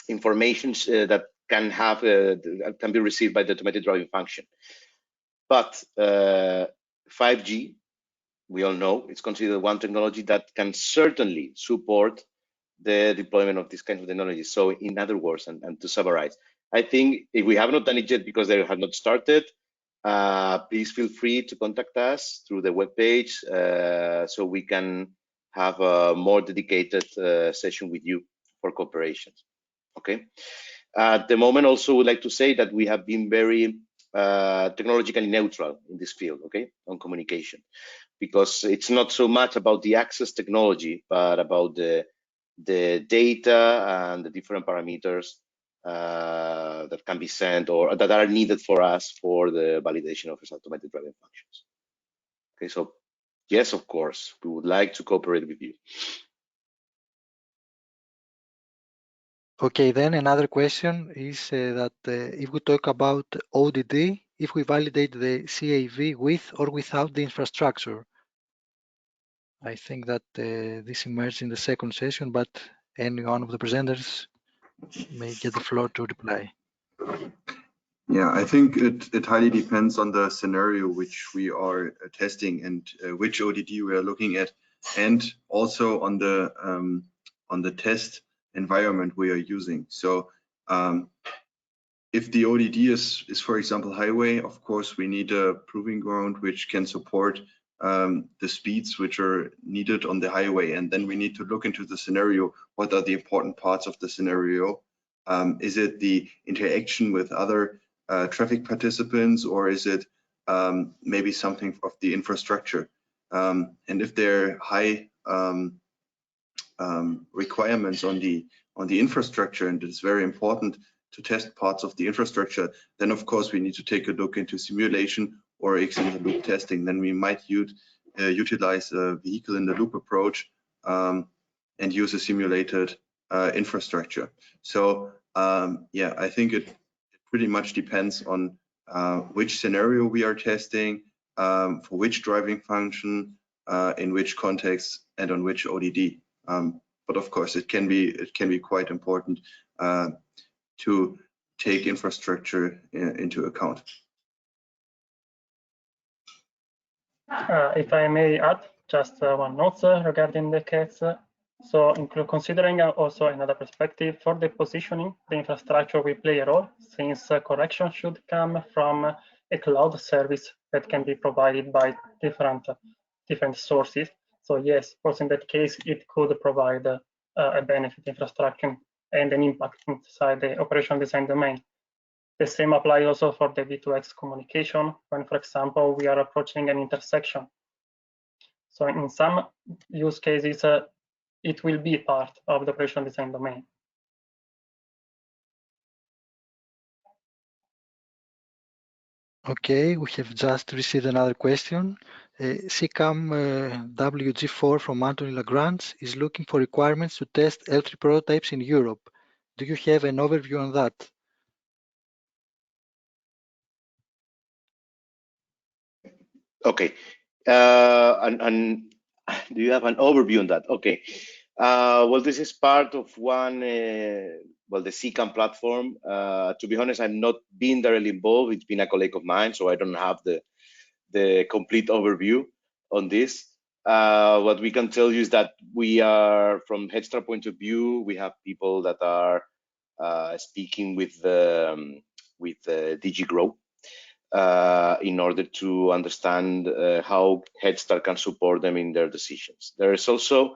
information that can have can be received by the automated driving function. But 5G, we all know, it's considered one technology that can certainly support the deployment of this kind of technology. So in other words, and to summarize, I think if we have not done it yet because they have not started, please feel free to contact us through the webpage so we can have a more dedicated session with you for cooperation. Okay. At the moment, also would like to say that we have been very technologically neutral in this field, okay, on communication, because it's not so much about the access technology, but about the data and the different parameters that can be sent or that are needed for us for the validation of automated driving functions. Okay, so yes, of course, we would like to cooperate with you. Okay, then another question is that if we talk about ODD, if we validate the CAV with or without the infrastructure. I think that this emerged in the second session, but any one of the presenters may get the floor to reply. Yeah, I think it highly depends on the scenario which we are testing and which ODD we are looking at, and also on the test environment we are using. So if the ODD is for example highway, of course we need a proving ground which can support the speeds which are needed on the highway, and then we need to look into the scenario. What are the important parts of the scenario? Is it the interaction with other traffic participants, or is it maybe something of the infrastructure? And if there are high requirements on the infrastructure, and it's very important to test parts of the infrastructure, then of course we need to take a look into simulation or X-in-the-loop testing. Then we might utilize a vehicle-in-the-loop approach and use a simulated infrastructure. So yeah, I think it pretty much depends on which scenario we are testing, for which driving function, in which context, and on which ODD. But of course, it can be quite important to take infrastructure into account. If I may add just one note regarding the case. So considering also another perspective for the positioning, the infrastructure will play a role, since correction should come from a cloud service that can be provided by different sources. So yes, of course, in that case, it could provide a benefit infrastructure and an impact inside the operational design domain. The same applies also for the V2X communication when, for example, we are approaching an intersection. So in some use cases, it will be part of the operational design domain. Okay, we have just received another question. CCAM WG4 from Anthony Lagrange is looking for requirements to test L3 prototypes in Europe. Do you have an overview on that? Okay, and do you have an overview on that? Okay, well, this is part of one, well, the CCAM platform. To be honest, I've not been directly involved. It's been a colleague of mine, so I don't have the complete overview on this. What we can tell you is that we are, from Head Start point of view, we have people that are speaking with DG Grow in order to understand how Head Start can support them in their decisions. There is also,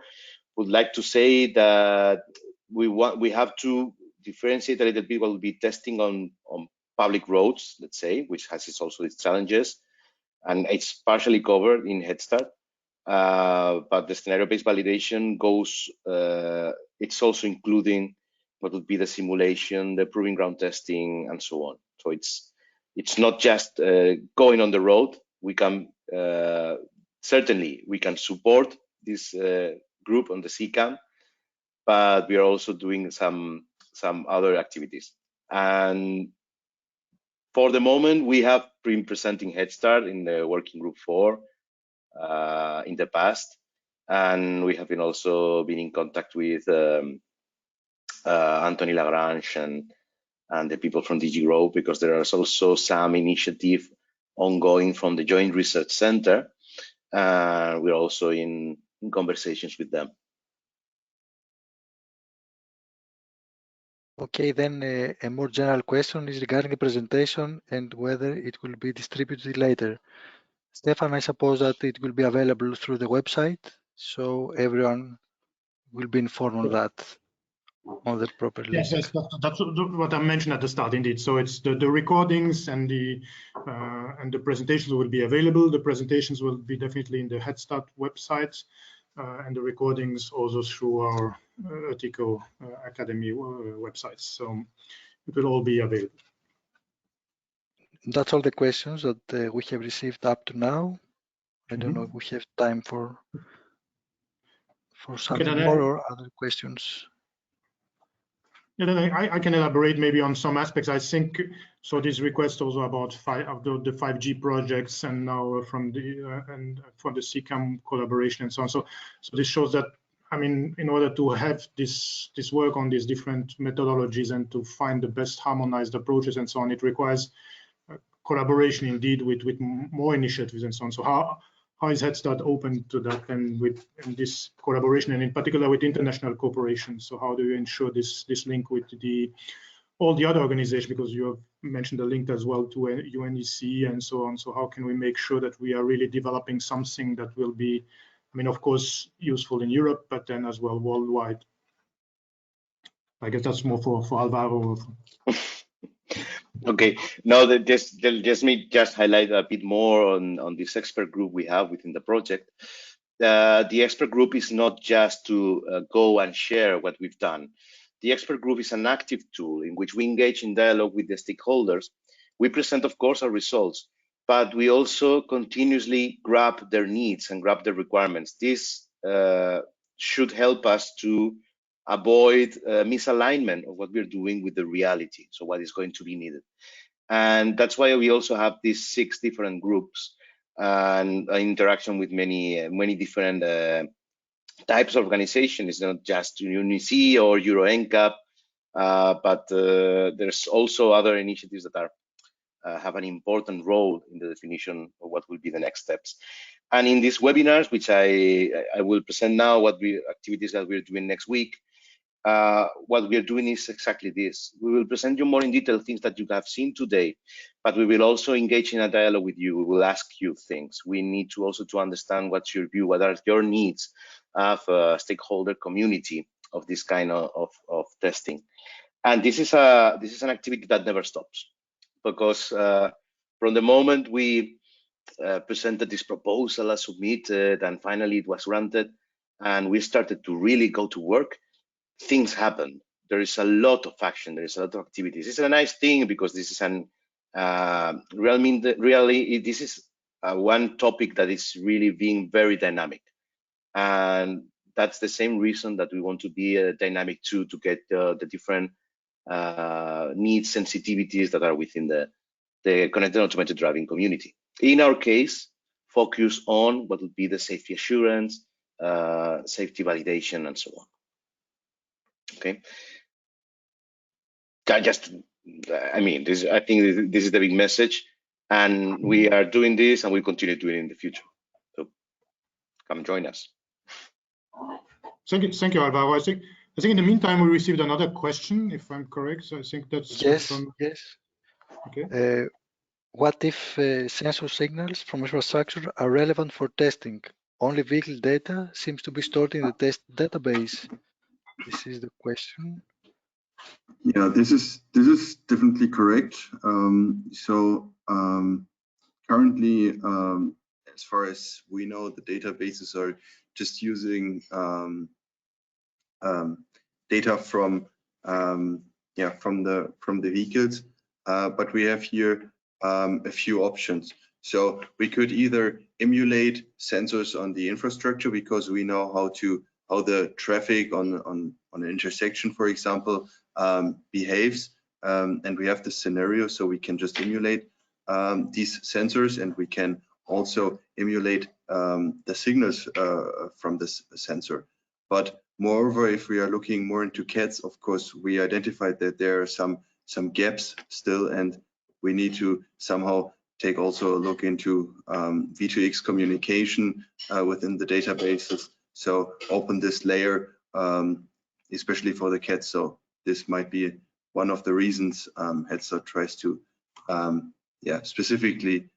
would like to say that we have to differentiate a little bit. We'll be testing on public roads, let's say, which has also its challenges, and it's partially covered in Head Start. But the scenario-based validation goes, it's also including what would be the simulation, the proving ground testing, and so on. So it's not just going on the road. We can certainly we can support this group on the CCAM, but we are also doing some other activities. And for the moment, we have been presenting Head Start in the working group 4 in the past, and we have been also been in contact with Anthony Lagrange and the people from DG Grow, because there is also some initiative ongoing from the Joint Research Center. We're also in conversations with them. Okay, then a more general question is regarding the presentation and whether it will be distributed later. Stefan, I suppose that it will be available through the website, so everyone will be informed on that, on the proper link. Yes, that's what I mentioned at the start, indeed. So it's the recordings and the presentations will be available. The presentations will be definitely in the Head Start website, and the recordings also through our ERTICO Academy websites. So it will all be available. That's all the questions that we have received up to now. I don't know if we have time for something more or other questions. Yeah, then I can elaborate maybe on some aspects. I think so. This request also about the 5G projects, and now from the CCAM collaboration and so on. So this shows that, I mean, in order to have this work on these different methodologies and to find the best harmonized approaches and so on, it requires collaboration indeed with more initiatives and so on. So how is Head Start open to that, and with this collaboration, and in particular with international cooperation? So how do you ensure this link with all the other organizations, because you have mentioned the link as well to UNEC and so on. So how can we make sure that we are really developing something that will be, I mean, of course, useful in Europe, but then as well worldwide? I guess that's more for Alvaro. Okay, now that just me highlight a bit more on this expert group we have within the project. The expert group is not just to go and share what we've done. The expert group is an active tool in which we engage in dialogue with the stakeholders. We present, of course, our results, but we also continuously grab their needs and grab their requirements. This should help us to avoid misalignment of what we're doing with the reality, so what is going to be needed. And that's why we also have these 6 different groups and interaction with many different types of organizations. It's not just UNEC or Euro NCAP, but there's also other initiatives that are have an important role in the definition of what will be the next steps. And in these webinars, which I will present now, activities that we're doing next week, what we are doing is exactly this. We will present you more in detail things that you have seen today, but we will also engage in a dialogue with you. We will ask you things. We need to also to understand what's your view, what are your needs of a stakeholder community of this kind of testing. And this is an activity that never stops, because from the moment we presented this proposal as submitted and finally it was granted and we started to really go to work, things happen. There is a lot of action. There is a lot of activities. It's a nice thing because this is really this is one topic that is really being very dynamic, and that's the same reason that we want to be dynamic too, to get the different needs, sensitivities that are within the connected automated driving community. In our case, focus on what would be the safety assurance, safety validation, and so on. Okay. I mean, I think this is the big message, and we are doing this, and we continue doing it in the future. So, come join us. Thank you, Alvaro. I think in the meantime we received another question, if I'm correct. So I think that's yes. Okay. What if sensor signals from infrastructure are relevant for testing? Only vehicle data seems to be stored in the test database. This is the question. Yeah, this is definitely correct. Currently, as far as we know, the databases are just using data from the vehicles, but we have here a few options. So we could either emulate sensors on the infrastructure because we know how to how the traffic on an intersection, for example, behaves. And we have this scenario, so we can just emulate these sensors, and we can also emulate the signals from this sensor. But moreover, if we are looking more into cats, of course, we identified that there are some gaps still, and we need to somehow take also a look into V2X communication within the databases. So open this layer, especially for the cats. So this might be one of the reasons HeadStart tries to, specifically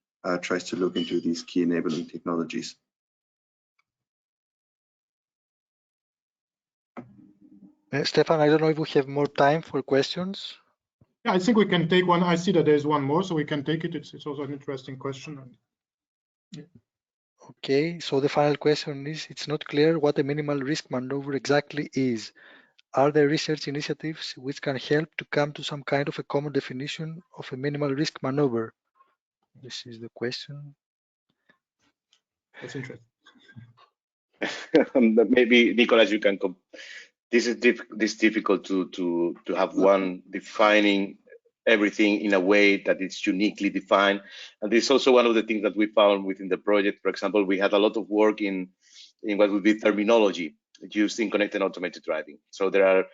tries to look into these key enabling technologies. Stefan, I don't know if we have more time for questions. Yeah, I think we can take one. I see that there's one more, so we can take it. It's also an interesting question. Yeah. Okay, so the final question is, it's not clear what a minimal risk maneuver exactly is. Are there research initiatives which can help to come to some kind of a common definition of a minimal risk maneuver? This is the question. That's interesting. Maybe Nicolas, you can come. This is difficult to have one defining everything in a way that it's uniquely defined. And this is also one of the things that we found within the project. For example, we had a lot of work in what would be terminology used in connected automated driving. So there are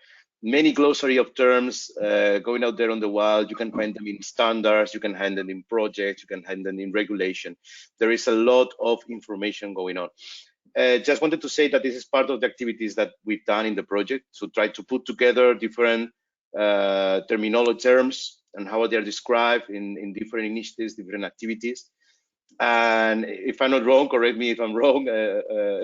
many glossary of terms going out there on the wild. You can find them in standards, you can find them in projects, you can find them in regulation. There is a lot of information going on. Just wanted to say that this is part of the activities that we've done in the project. So try to put together different terminology terms and how they are described in different initiatives, different activities. And if I'm not wrong, correct me if I'm wrong,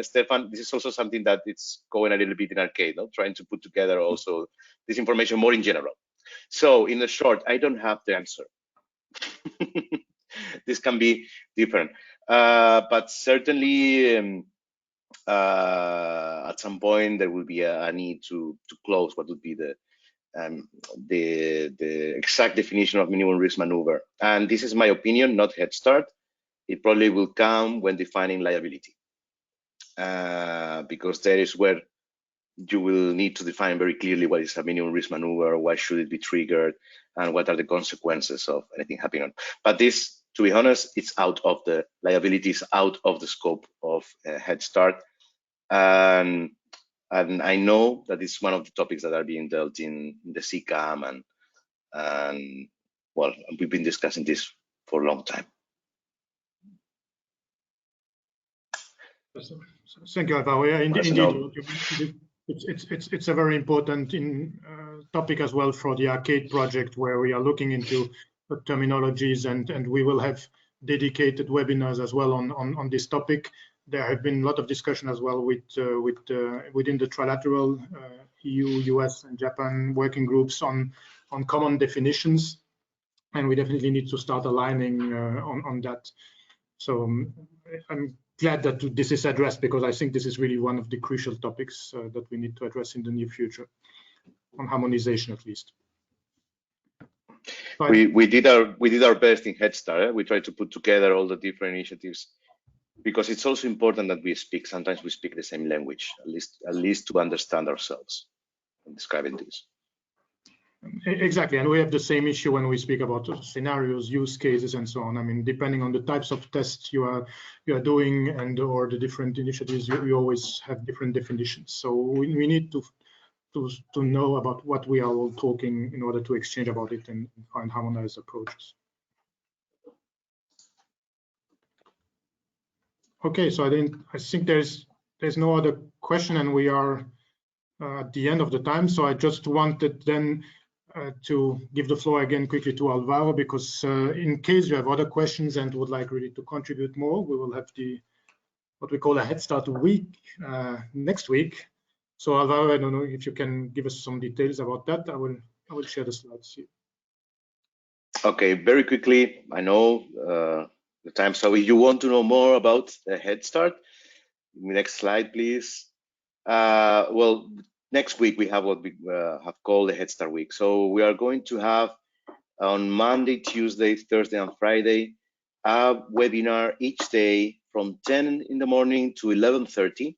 Stefan, this is also something that it's going a little bit in arcade, no? Trying to put together also this information more in general. So in the short, I don't have the answer. This can be different, but certainly at some point there will be a need to close what would be the exact definition of minimum risk maneuver. And this is my opinion, not HeadStart. It probably will come when defining liability, because that is where you will need to define very clearly what is a minimum risk maneuver, why should it be triggered, and what are the consequences of anything happening. But this, to be honest, it's out of the liabilities, out of the scope of HeadStart. And I know that it's one of the topics that are being dealt in the CCAM, and well, we've been discussing this for a long time. Thank you, Alvaro. Yeah, indeed, it's a very important topic as well for the arcade project, where we are looking into terminologies, and we will have dedicated webinars as well on this topic. There have been a lot of discussion as well within the trilateral EU, US, and Japan working groups on common definitions, and we definitely need to start aligning on that. So I'm glad that this is addressed, because I think this is really one of the crucial topics that we need to address in the near future, on harmonization at least. We did our best in HeadStart. We tried to put together all the different initiatives, because it's also important that we speak. Sometimes we speak the same language, at least to understand ourselves in describing this. Exactly, and we have the same issue when we speak about scenarios, use cases, and so on. I mean, depending on the types of tests you are doing or the different initiatives, you always have different definitions. So we need to know about what we are all talking in order to exchange about it and find harmonized approaches. Okay, so I think there's no other question, and we are at the end of the time. So I just wanted then to give the floor again quickly to Alvaro, because in case you have other questions and would like really to contribute more, we will have what we call a HeadStart week next week. So Alvaro, I don't know if you can give us some details about that. I will share the slides here. Okay, very quickly. I know the time, so if you want to know more about the HeadStart, next slide, please. Well, next week we have what we have called the HeadStart week. So we are going to have on Monday, Tuesday, Thursday, and Friday a webinar each day from 10 in the morning to 11:30,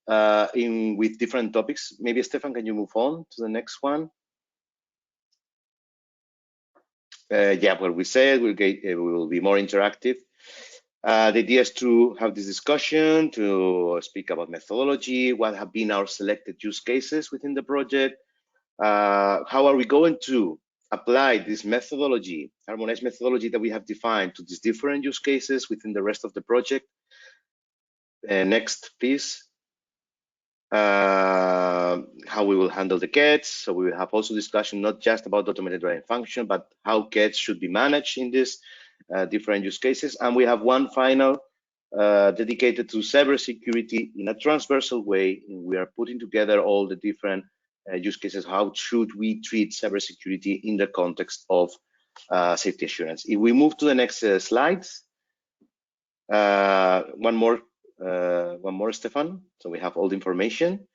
with different topics. Maybe Stefan, can you move on to the next one? Yeah, what we said, we will be more interactive. The idea is to have this discussion, to speak about methodology, what have been our selected use cases within the project, how are we going to apply this methodology, harmonized methodology that we have defined to these different use cases within the rest of the project. Next, please. How we will handle the gets. So we will have also discussion not just about automated driving function, but how gets should be managed in these different use cases. And we have one final dedicated to cybersecurity in a transversal way. We are putting together all the different use cases. How should we treat cybersecurity in the context of safety assurance? If we move to the next slides, one more, Stefan. So we have all the information.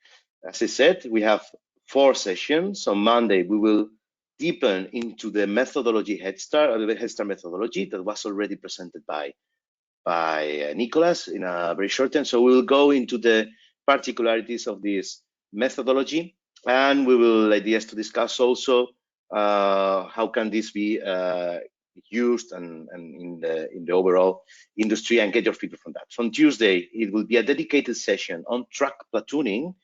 As I said, we have 4 sessions. On Monday, we will deepen into the methodology Head Start, or the Head Start methodology that was already presented by Nicolas in a very short time. So we will go into the particularities of this methodology, and we will ideas to discuss also how can this be used and in the overall industry, and get your feedback from that. So on Tuesday, it will be a dedicated session on truck platooning,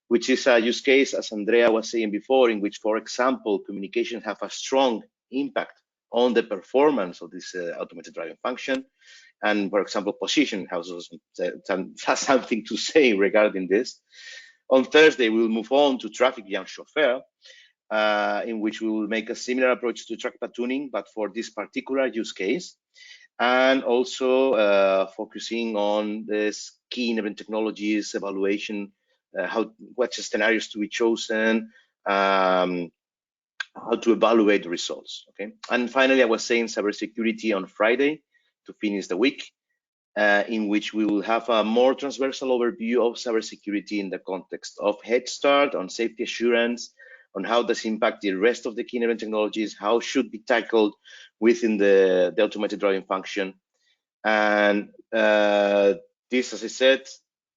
which is a use case, as Andrea was saying before, in which, for example, communication have a strong impact on the performance of this automated driving function. And for example, position has something to say regarding this. On Thursday, we will move on to traffic jam chauffeur, in which we will make a similar approach to truck platooning, but for this particular use case. And also focusing on this key enabling technologies, evaluation, what scenarios to be chosen, how to evaluate the results, okay? And finally, I was saying cybersecurity on Friday to finish the week, in which we will have a more transversal overview of cybersecurity in the context of Head Start, on safety assurance, on how this impact the rest of the key enabling technologies, how should be tackled within the automated driving function. And this, as I said,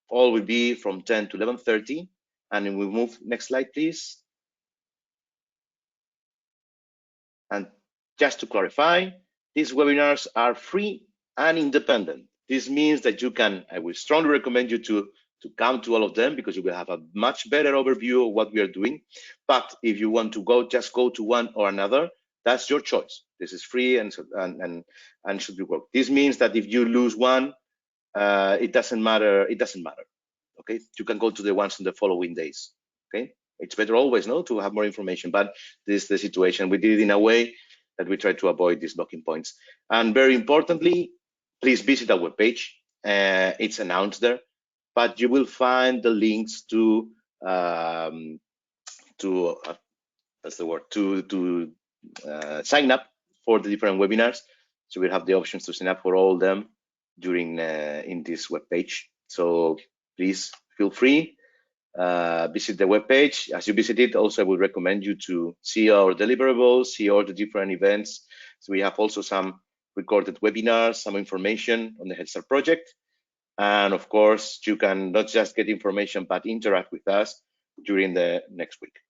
all will be from 10 to 11:30. And then we move, next slide, please. And just to clarify, these webinars are free and independent. This means that you can, I would strongly recommend you to come to all of them, because you will have a much better overview of what we are doing. But if you want to just go to one or another, that's your choice. This is free and should be worked. This means that if you lose one, it doesn't matter. It doesn't matter. Okay, you can go to the ones in the following days. Okay, it's better always, no, to have more information. But this is the situation. We did it in a way that we try to avoid these blocking points. And very importantly, please visit our webpage. It's announced there, but you will find the links to that's the word, to sign up for the different webinars. So we have the options to sign up for all of them during in this webpage. So please feel free, visit the webpage. As you visit it, also I would recommend you to see our deliverables, see all the different events. So we have also some recorded webinars, some information on the Head Start project. And of course, you can not just get information, but interact with us during the next week.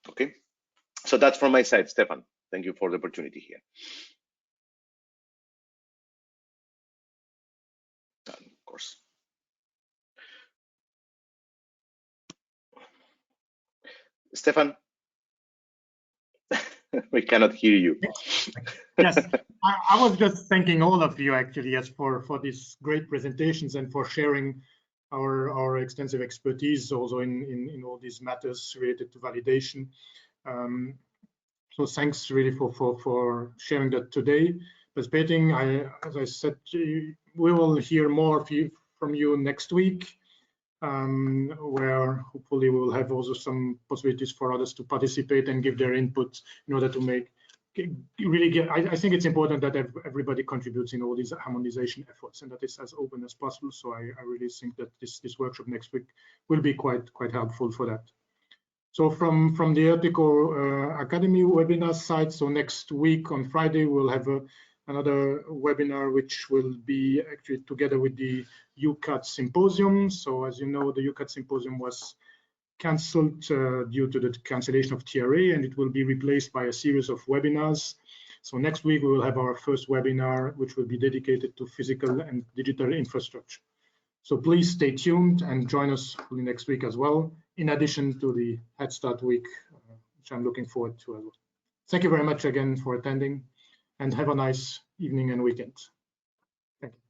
Okay, so that's from my side, Stefan. Thank you for the opportunity here. And of course. Stefan, we cannot hear you. Yes, I was just thanking all of you actually, yes, for these great presentations and for sharing our extensive expertise also in all these matters related to validation. So thanks really for sharing that today. Participating, as I said, we will hear more from you next week, where hopefully we will have also some possibilities for others to participate and give their input in order to make really get. I think it's important that everybody contributes in all these harmonization efforts, and that is as open as possible. So I really think that this workshop next week will be quite helpful for that. So from the ERTICO Academy webinar site, so next week on Friday we'll have another webinar which will be actually together with the UCAT symposium. So as you know, the UCAT symposium was cancelled due to the cancellation of TRA, and it will be replaced by a series of webinars. So next week we will have our first webinar, which will be dedicated to physical and digital infrastructure. So please stay tuned and join us next week as well, in addition to the Head Start Week, which I'm looking forward to as well. Thank you very much again for attending, and have a nice evening and weekend. Thank you.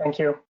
Thank you.